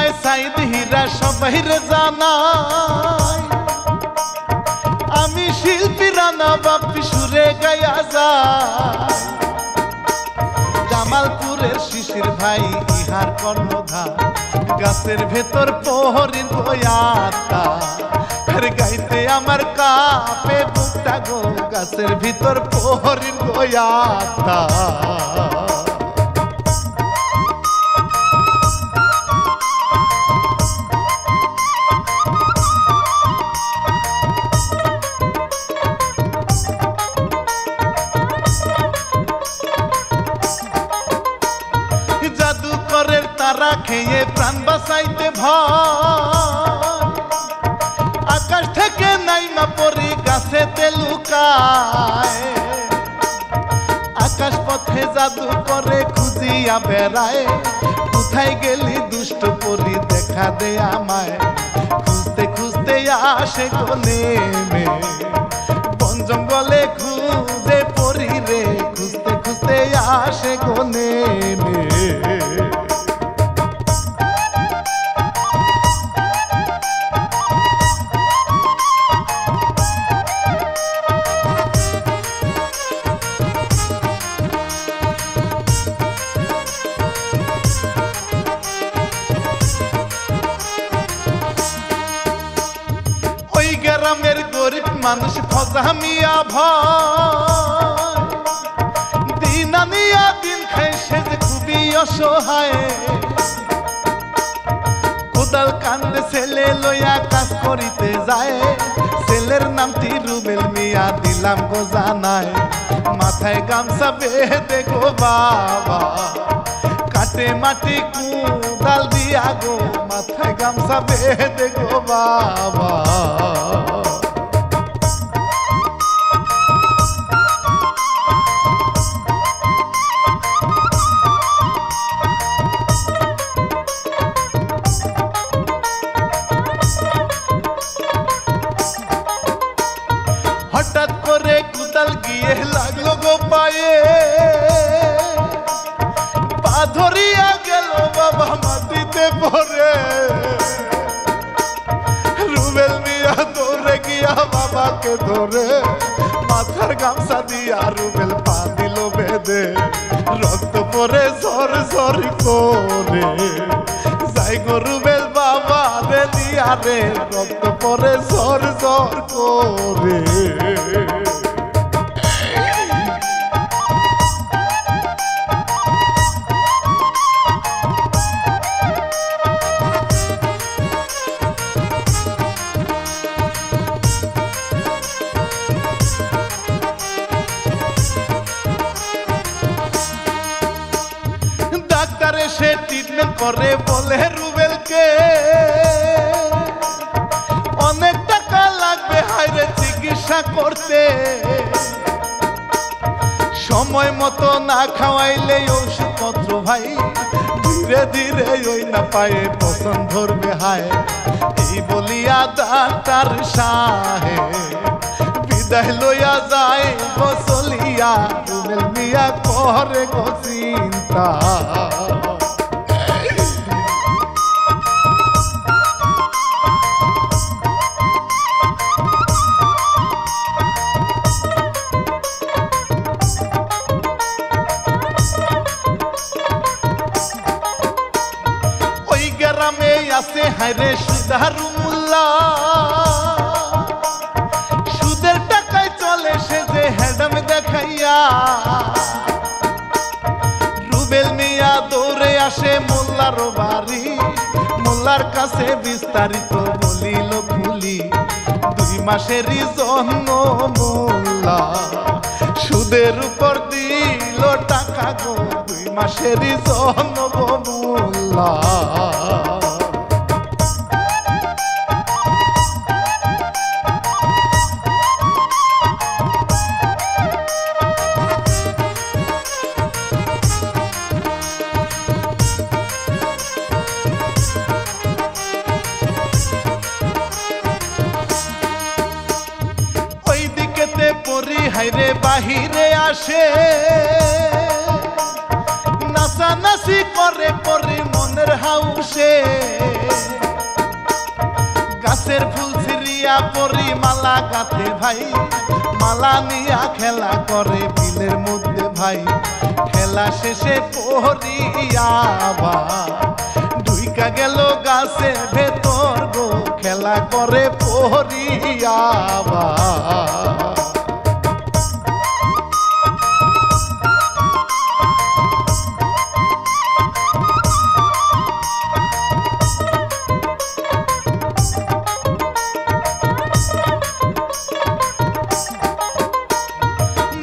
বিনয় সাইদ হীরা সবাই রে জানাই আমি শিল্পী রানা বাপি সুরে গায়া যায় জামালপুরের শিশির ভাই ইহার কর্ণধার গাছের ভেতর প্রহরীর বয়াতা গাইতে আমার কাপে বুকটা গো গাছের ভিতর প্রহরীর বয়াতা জাদুকরের তারা খেয়ে প্রাণ বাঁচাইতে ভয় আকাশ থেকে নাইমা পড়ি গাছেতে লুকায় আকাশ পথে জাদু করে খুঁজিয়া বেড়ায় কোথায় গেলি দুষ্ট পরি দেখা দে আমায় খুঁজতে খুঁজতে আসে গো নেমে বন জঙ্গলে খুঁজে পরি রে খুঁজতে খুঁজতে আসে গো নেমে গ্রামের গরিব মানুষ ফজা মিয়া ভয় দিন আনিয়া দিন খাই সে যে খুবই অসহায় কোদাল কান্দে ছেলে লইয়া কাজ করিতে যায় ছেলের নামটি রুবেল মিয়া দিলাম গো জানায় মাথায় গামছা বেঁধে গো বাবা কাটে মাটি কুদাল দিয়া গো মাথায় গামছা বেঁধে গো বাবা হঠাৎ করে কুদাল গিয়ে লাগলো গো পায়ে পা ধরিয়া গেল বাবা মাটিতে পড়ে রুবেল মিয়া দৌড়ে গিয়া বাবাকে ধরে মাথার গামছা দিয়া রুবেল পা দিল বেঁধে রক্ত পরে ঝর ঝর করে যাই গো রুবেল বাবা রে দিয়া রে রক্ত পরে ঝর ঝর করে ডাক্তার এসে ট্রিটমেন্ট করে বলে রুবেলকে অনেক টাকা লাগবে হাইরে চিকিৎসা করতে সময় মতো না খাওয়াইলে ওষুধপত্র ভাই ধীরে ধীরে ওই না পায়ে পছন্দ ধরবে হায় এই বলিয়া ডাক্তার সাহেব বিদায় লইয়া যায় বসলিয়া রুবেল মিয়া করে গো চিন্তা ওই গ্রামে আছে হায়রে সুদারু মোল্লা সুদের টাকায় চলে সে যে হ্যাডাম দেখাইয়া রুবেল মিয়া দৌড়ে আসে মোল্লার বাড়ি মোল্লার কাছে বিস্তারিত বলিল খুলি 2 মাসেরই জন্য মোল্লা সুদের উপর দিল টাকা গো 2 মাসেরই জন্য মোল্লা পরি হাইরে বাহিরে আসে নাচানাচি করে পরি মনের হাউসে পরি মালা গাঁথে ভাই, মালা নিয়া খেলা করে বিলের মধ্যে ভাই। খেলা শেষে পরিয়া ঢুইকা গেল গাছের ভেতর গো, খেলা করে পরিয়া।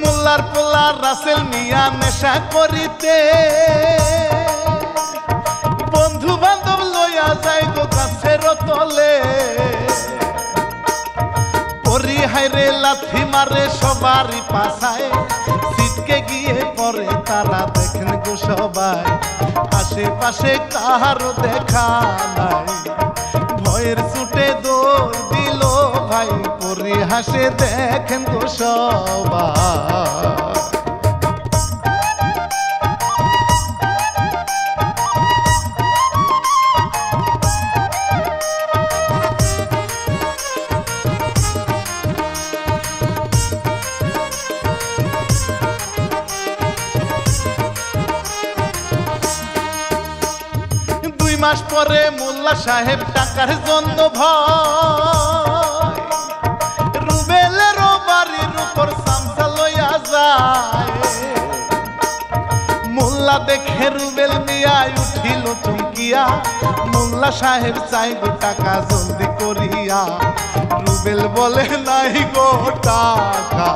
মোল্লার পোলা রাসেল মিয়া নেশা করিতে, বন্ধু বান্ধব লইয়া যায় গো গাছের তলে। পরি হাইরে লাথি মারে সবারই পাছায়, ছিটকে গিয়ে পরে তারা দেখেন গো সবাই। আশেপাশে কাহারও দেখা নাই, ভয়ের ছুটে দৌড় দিল ভাই। পরি হাসে দেখেন গো সবাই। 2 মাস পরে মোল্লা সাহেব টাকার জন্য ভয়, রুবেলের বাড়ির উপর সামসা লইয়া যায়। মোল্লা দেখে রুবেল মিয়া উঠিল চমকিয়া, মোল্লা সাহেব চাইব টাকা জলদি করিয়া। রুবেল বলে নাই গো টাকা,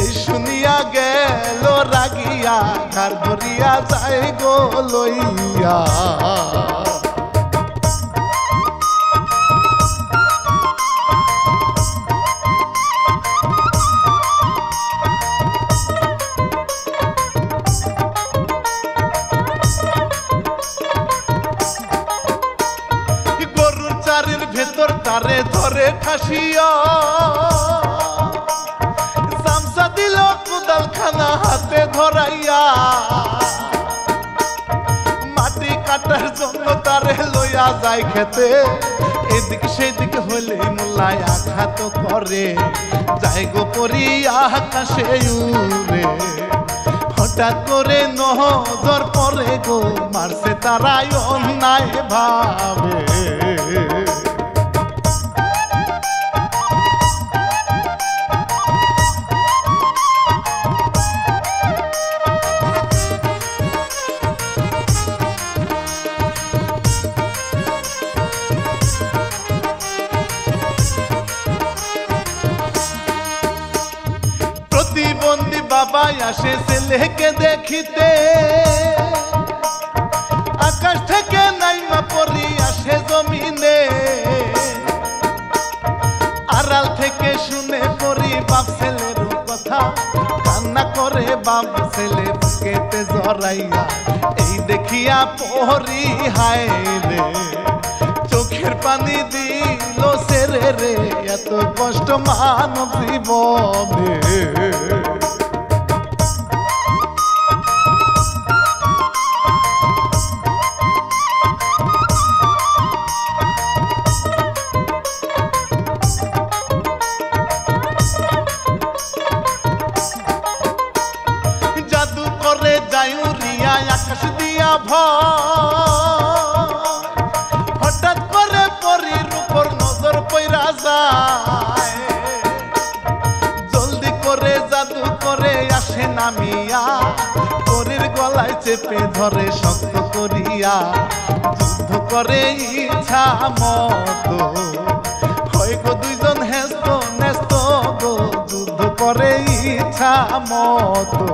এই শুনিয়া গেল রাগিয়া, ঘর ধরিয়া যায় গো লইয়া। গরুর চারির ভেতর তারে ধরে ঠাসিয়া, সামসা দিল কোদাল খানা হাতে ধরাইয়া। মাটি কাটার জন্য তারে লইয়া যায় খেতে, এদিক সেদিক হলে মোল্লায় আঘাত করে, যায় গো পরিয়া আকাশে উড়ে। হঠাৎ করে নজর পড়ে গো, মারছে তারাই অন্যায় ভাবে। প্রতিবন্ধী বাবা আসে ছেলেকে দেখিতে, আকাশ থেকে নাইমা পড়ি আসে জমিনে। আড়াল থেকে শুনে পড়ি বাপ ছেলের কথা, কান্না করে বাপ ছেলে বুকেতে জড়াইয়া। এই দেখিয়া পড়ি হায় রে, চোখের পানি দিল সেরে রে, এত কষ্ট মানব জীবনে। জাদু করে জায়ুরিয়া আকাশ দিয়া ভয়, হঠাৎ করে পরীর উপর নজর পইরা যায়। জলদি করে জাদু করে আসে নামিয়া, পরীর গলায় চেপে ধরে শক্ত করিয়া। যুদ্ধ করে ইচ্ছা মতো, হয় গো দুইজন হেস্ত নেস্ত গো, যুদ্ধ করে ইচ্ছা মতো।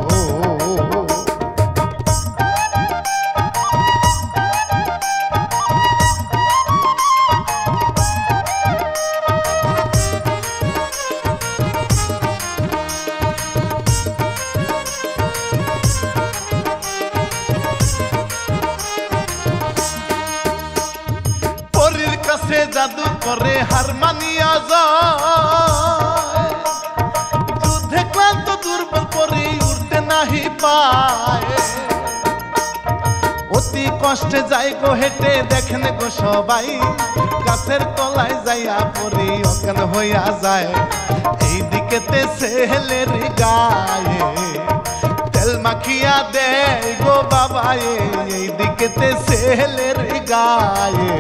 পরীর কাছে জাদু করে হার মানিয়া যায়, যুদ্ধে ক্লান্ত দুর্বল পরি উঠতে নাহি পায়। অতি কষ্টে যাই গো হেঁটে দেখেন গো সবাই গাছের তলায় যাইয়া পড়ি অজ্ঞান হইয়া যায় এই দিকেতে ছেলের গায়ে তেল মাখিয়া দেয় গো বাবায়ে এই দিকেতে ছেলের গায়ে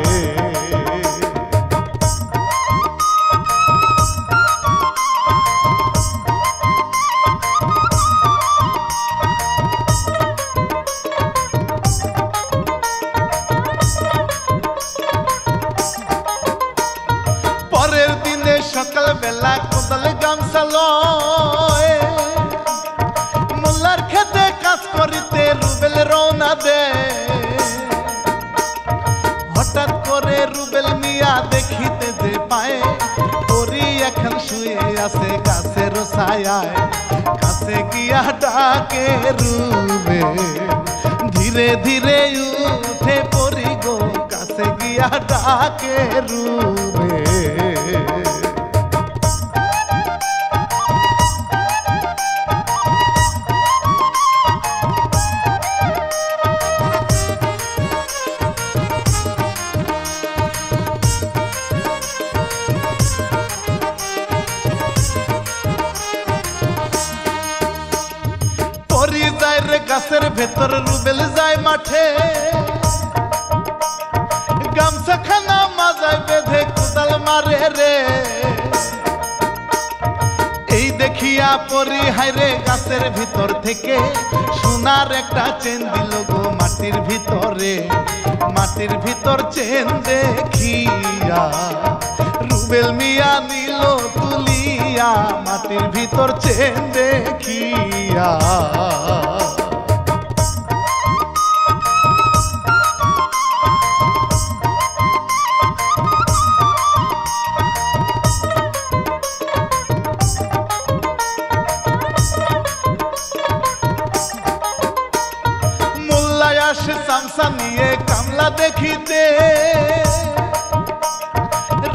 সকাল বেলা কোদাল গামছা লয় মোল্লার খেতে কাজ করিতে রুবেল রওনা দেয় হঠাৎ করে রুবেল মিয়া দেখিতে যে পায় পরি এখন শুয়ে আছে গাছের ছায়ায় কাছে গিয়া ডাকে রুবেল ধীরে ধীরে উঠে পরি গো কাছে গিয়া ডাকে রুবেল গাছের ভেতর রুবেল যায় মাঠে গামছা খানা মাজায় বেঁধে কোদাল মারে রে এই দেখিয়া পরি হাইরে গাছের ভিতর থেকে সোনার একটা চেন দিল গো মাটির ভিতরে মাটির ভিতর চেন দেখিয়া রুবেল মিয়া নিল তুলিয়া মাটির ভিতর চেন দেখিয়া চামচা নিয়ে কামলা দেখিতে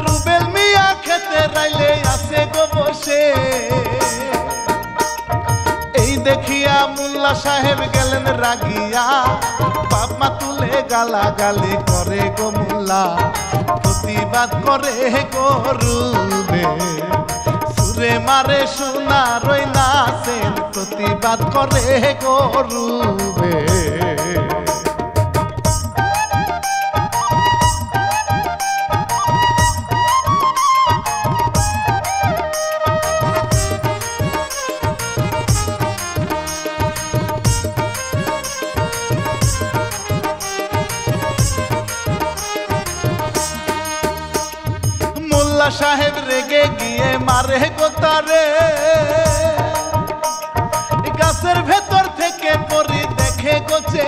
রুবেল মিয়া খেতে রাইলে আছে গো বসে এই দেখিয়া মোল্লা সাহেব গেলেন রাগিয়া বাপ মা তুলে গালাগালি করে গো মোল্লা প্রতিবাদ করে গো রুবেল সুরে মারে সোনা রই নাচেন প্রতিবাদ করে গো রুবেল সাহেব রেগে গিয়ে মারে গোতারে গাছের ভেতর থেকে পরি দেখে গোছে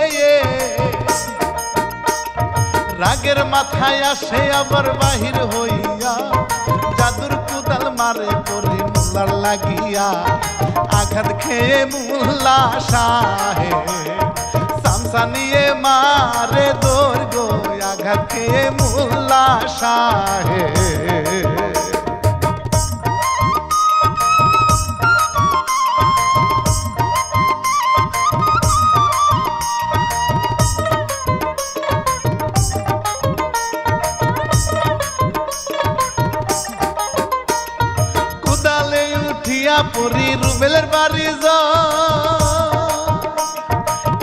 রাগের মাথায় আসে আবার বাহির হইয়া জাদুর কুদাল মারে পরি মোল্লার লাগিয়া আঘাত খেয়ে মোল্লা সাহেব চামচা নিয়ে মারে দৌড় গো আঘাত খেয়ে মোল্লা সাহেব পরি রুবেলের বাড়ি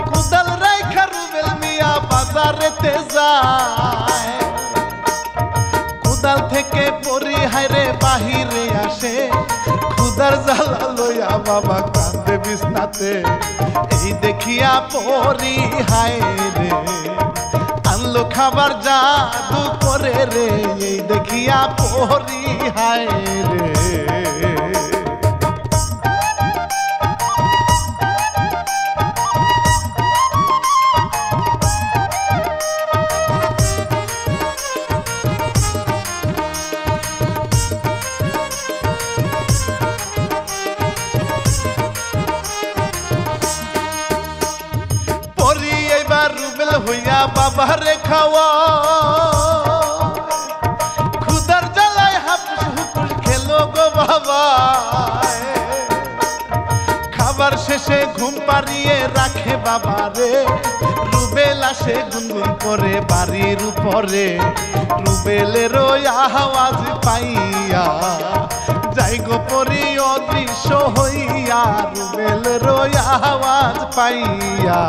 কোদাল রাইখা রুবেল মিয়া বাজারেতে যায় কোদাল থেকে পরি হাইরে বাহিরে আসে ক্ষুদার জ্বালা লইয়া বাবা কান্দে বিছনাতে এই দেখিয়া পরি হাইরে আনলো খাবার জাদু করে রে এই দেখিয়া পরি হাইরে হইয়া বাবারে খাওয়া ক্ষুদার জ্বালায় হাপুস হুপুস খেলো গো বাবা খাবার শেষে ঘুম পাড়িয়ে রাখে বাবারে রুবেল আসে গুনগুন করে বাড়ির উপরে রুবেলের আওয়াজ পাইয়া যাই গো পরি অদৃশ্য হইয়া রুবেলের আওয়াজ পাইয়া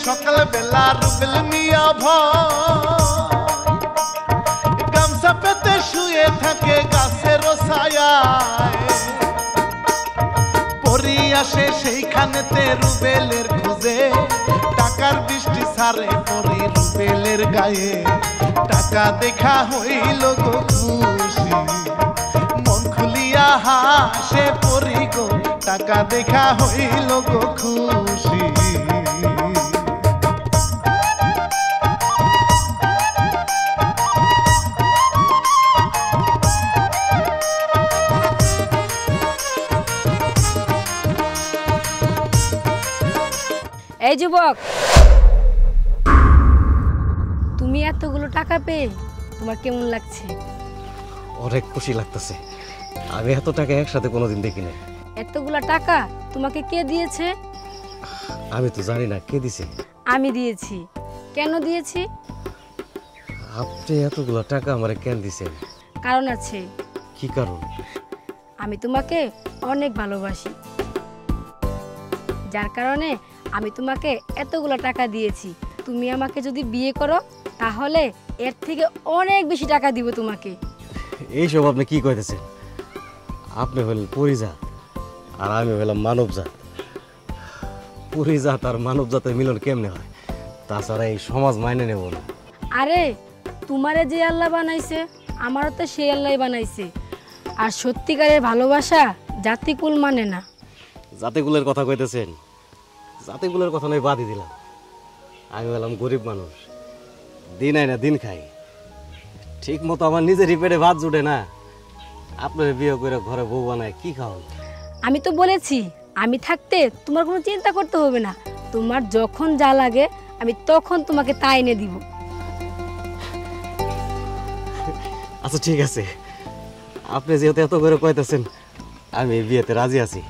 সকালবেলা রুবেল মিয়া গামছা পেতে শুয়ে থাকে গাছের ছায়ায় পরি আসে সেইখানেতে রুবেলের খোঁজে টাকার বৃষ্টি ছাড়ে পরি রুবেলের গায়ে টাকা দেখা হইল গো খুশি মন খুলিয়া হাসে পরি গো টাকা দেখা হইল গো খুশি এই যুবক, তুমি এতগুলো টাকা পেয়ে তোমার কেমন লাগছে? অনেক খুশি লাগতেছে। আমি এত টাকা একসাথে কোনোদিন দেখি না। এতগুলো টাকা তোমাকে কে দিয়েছে? আমি তো জানি না কে দিছে। আমি দিয়েছি। কেন দিয়েছি? আপনি এতগুলো টাকা আমারে কেন দিছেন? কারণ আছে। কি কারণ? আমি তোমাকে অনেক ভালোবাসি, যার কারণে আমি তোমাকে এতগুলো টাকা দিয়েছি। তুমি আমাকে যদি বিয়ে করো তাহলে এর থেকে অনেক বেশি টাকা দিব তোমাকে। এইসব আপনি কি কইতেছেন? আপনি হলেন পরিজাত আর আমি হলাম মানবজাত। পরিজাত আর মানবজাতের মিলন কেমনে হয়? তাছাড়া এই সমাজ মাইনে নেব না। আরে তোমারে যে আল্লাহ বানাইছে আমারও তো সেই আল্লাহই বানাইছে। আর সত্যিকারের ভালোবাসা জাতিকুল মানে না। জাতিকুলের কথা কইতেছেন? জাতিকুলের কথা নয়, বাদই দিলাম। আমি হলাম গরিব মানুষ, দিন আয় না দিন খাই, ঠিক মতো আমার নিজেরই পেটে ভাত জুটে না। আপনার বিয়ে করে ঘরে বউ বানায় কি খাওয়ান? আমি তো বলেছি আমি থাকতে তোমার কোনো চিন্তা করতে হবে না। তোমার যখন যা লাগে আমি তখন তোমাকে তা এনে দিব। আচ্ছা ঠিক আছে, আপনি যেহেতু এত করে কইতেছেন আমি বিয়েতে রাজি আছি।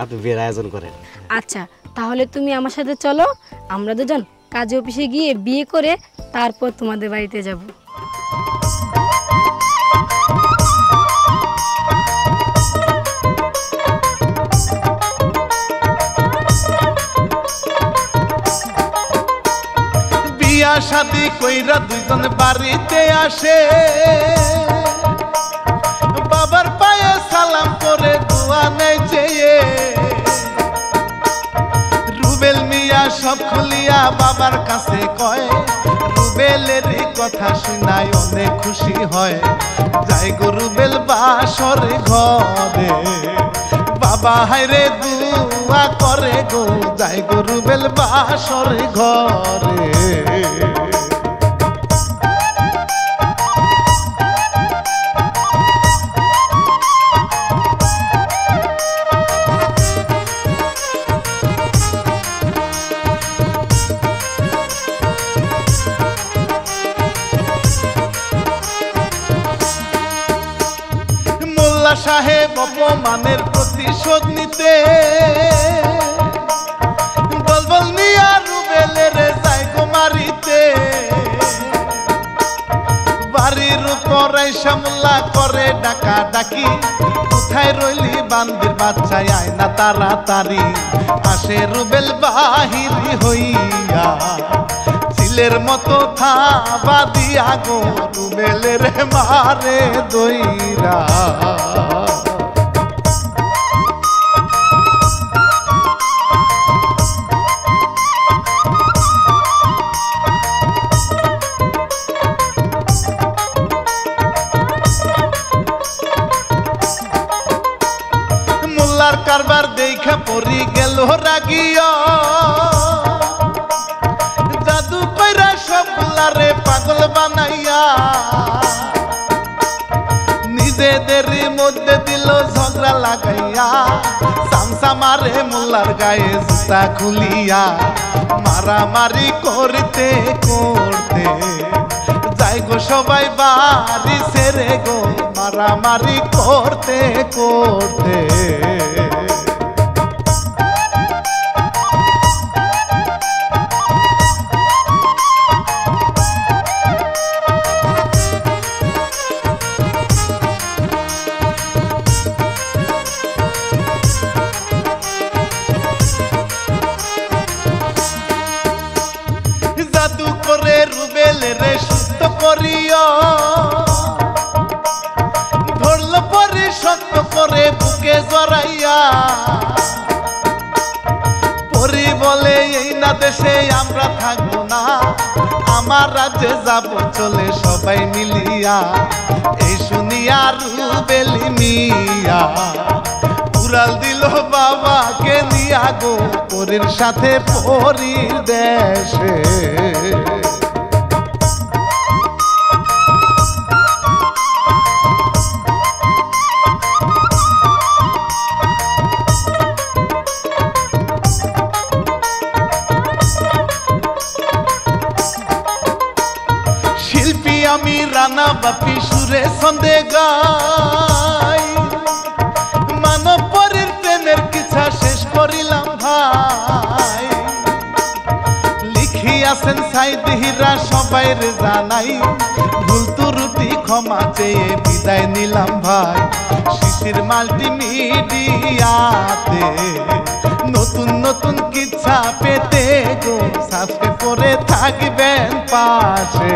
আপনি বিয়ের আয়োজন করেন। আচ্ছা তাহলে তুমি আমার সাথে চলো, আমরা দুজন কাজে অফিসে গিয়ে বিয়ে করে তারপর তোমাদের বাড়িতে যাব। বিয়া শাদি কইরা দুইজন বাড়িতে আসে, বাবার পায়ে সালাম করে দোয়া নেই চেয়ে রুবেল মিয়া সব খুলিয়া বাবার কাছে কয়। রুবেলের কথা শুনাই অনেক খুশি হয়। যাই গো রুবেল বাসর ঘরে, বাবা হায়রে দুয়া করে গো। যাই গো রুবেল বাসর ঘরে। সাহেব অপমানের প্রতিশোধ নিতে বলবল মিয়া রুবেলের যাই গো মারিতে। বাড়ির উপর সামলা করে ডাকা ডাকি, কোথায় রইলি বান্দির বাচ্চায় আয় না তাড়াতাড়ি। আসে রুবেল বাহিরি হইয়া চিলের মতো থাবা দিয়া গো রুবেলের মারে দইরা। মোল্লার কারবার দেখা পড়ি গেল রাগিয়া, জাদু কইরা সবগুলারে পাগল বানাইয়া নিজেদের মধ্যে দিল ঝগড়া লাগাইয়া সামসা মারে মোল্লার গায়ে জুতা খুলিয়া মারামারি করতে করতে যাই গো সবাই বাড়ি ছেড়ে গো মারামারি করতে করতে জাদু করে রুবেল রে সুস্থ করিও ধরল পরে শক্ত করে বুকে জড়াইয়া পরি বলে এই না দেশে আমরা থাকবো না আমার রাজ্যে যাব চলে সবাই মিলিয়া এই শুনিয়া রুবেলি মিয়া উড়াল দিল বাবাকে নিয়া গো পরীর সাথে পরীর দেশে শিল্পী আমি রানা বাপি সুরে ছন্দে গাই মানব পরীর প্রেমের কিচ্ছা শেষ করিলাম ভাই লিখিয়াছেন সাইদ হীরা সবাই রে জানাই ভুল ত্রুটি ক্ষমা চেয়ে বিদায় নিলাম ভাই শিশির মাল্টিমিডিয়াতে নতুন নতুন কিচ্ছা পেতে গো সাবস্ক্রাইব করে থাকবেন পাশে।